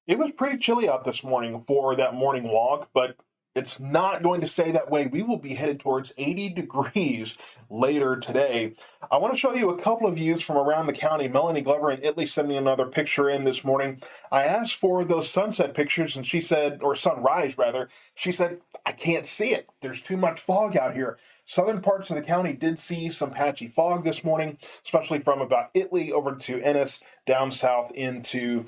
It was pretty chilly out this morning for that morning walk, but it's not going to stay that way. We will be headed towards 80 degrees later today. I want to show you a couple of views from around the county. Melanie Glover in Italy sent me another picture in this morning. I asked for those sunset pictures, and she said, or sunrise rather, she said, I can't see it. There's too much fog out here. Southern parts of the county did see some patchy fog this morning, especially from about Italy over to Ennis, down south into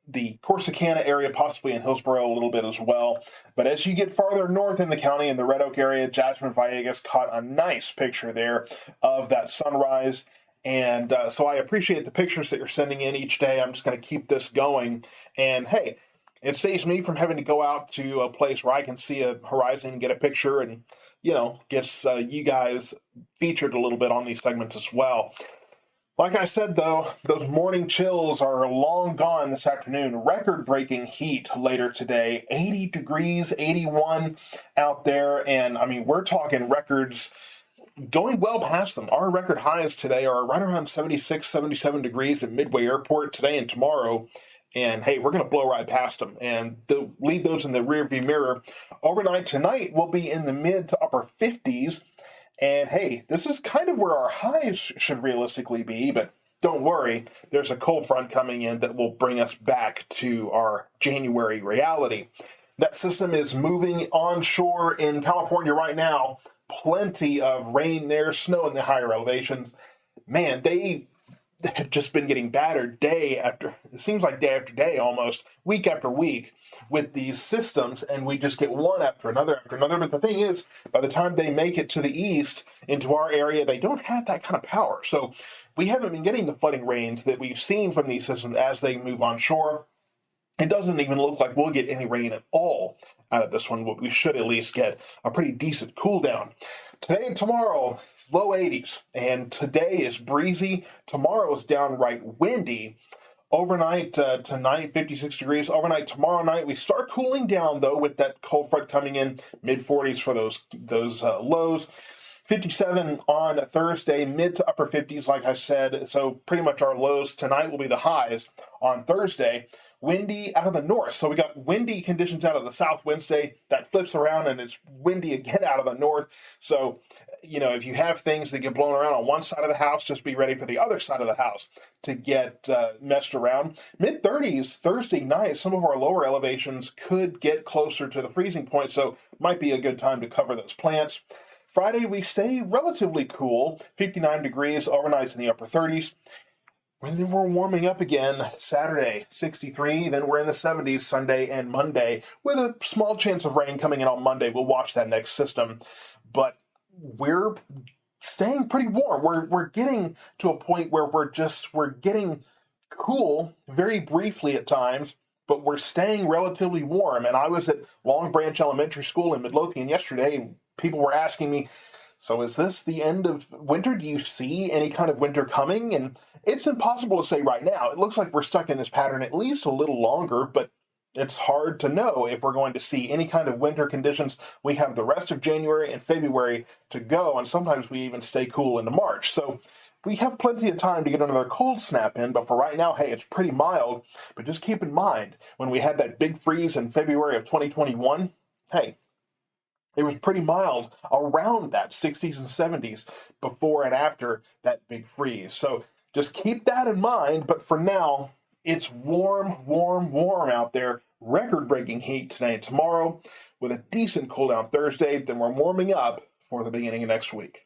the Corsicana area, possibly in Hillsborough a little bit as well. But as you get farther north in the county, in the Red Oak area, Jasmine Villegas caught a nice picture there of that sunrise. And so I appreciate the pictures that you're sending in each day. I'm just going to keep this going. And hey, it saves me from having to go out to a place where I can see a horizon and get a picture, and, gets you guys featured a little bit on these segments as well. Like I said, though, those morning chills are long gone this afternoon. Record-breaking heat later today. 80 degrees, 81 out there. And, we're talking records going well past them. Our record highs today are right around 76, 77 degrees at Midway Airport today and tomorrow. And, hey, we're going to blow right past them and leave those in the rearview mirror. Overnight tonight, we'll be in the mid to upper 50s. And hey, this is kind of where our highs should realistically be, but don't worry, there's a cold front coming in that will bring us back to our January reality. That system is moving onshore in California right now. Plenty of rain there, snow in the higher elevations. Man, they have just been getting battered it seems like day after day, almost week after week with these systems, and we just get one after another. But the thing is, by the time they make it to the east into our area, they don't have that kind of power. So we haven't been getting the flooding rains that we've seen from these systems as they move onshore. It doesn't even look like we'll get any rain at all out of this one, but we should at least get a pretty decent cool down. Today and tomorrow, low 80s, and today is breezy. Tomorrow is downright windy. Overnight tonight, 56 degrees. Overnight tomorrow night, we start cooling down, though, with that cold front coming in, mid-40s for those lows. 57 on Thursday, mid to upper 50s, like I said. So pretty much our lows tonight will be the highs on Thursday. Windy out of the north. So we got windy conditions out of the south Wednesday. That flips around and it's windy again out of the north. So, if you have things that get blown around on one side of the house, just be ready for the other side of the house to get messed around. Mid-30s Thursday night, some of our lower elevations could get closer to the freezing point. So might be a good time to cover those plants. Friday, we stay relatively cool, 59 degrees, overnights in the upper 30s. And then we're warming up again Saturday, 63. Then we're in the 70s Sunday and Monday with a small chance of rain coming in on Monday. We'll watch that next system. But we're staying pretty warm. We're getting to a point where we're getting cool very briefly at times, but we're staying relatively warm. And I was at Long Branch Elementary School in Midlothian yesterday, and people were asking me, so is this the end of winter? Do you see any kind of winter coming? And it's impossible to say right now. It looks like we're stuck in this pattern at least a little longer, but it's hard to know if we're going to see any kind of winter conditions. We have the rest of January and February to go, and sometimes we even stay cool into March. So we have plenty of time to get another cold snap in, but for right now, hey, it's pretty mild. But just keep in mind, when we had that big freeze in February of 2021, hey, it was pretty mild around that 60s and 70s before and after that big freeze. So just keep that in mind. But for now, it's warm, warm, warm out there. Record-breaking heat today and tomorrow with a decent cool down Thursday. Then we're warming up for the beginning of next week.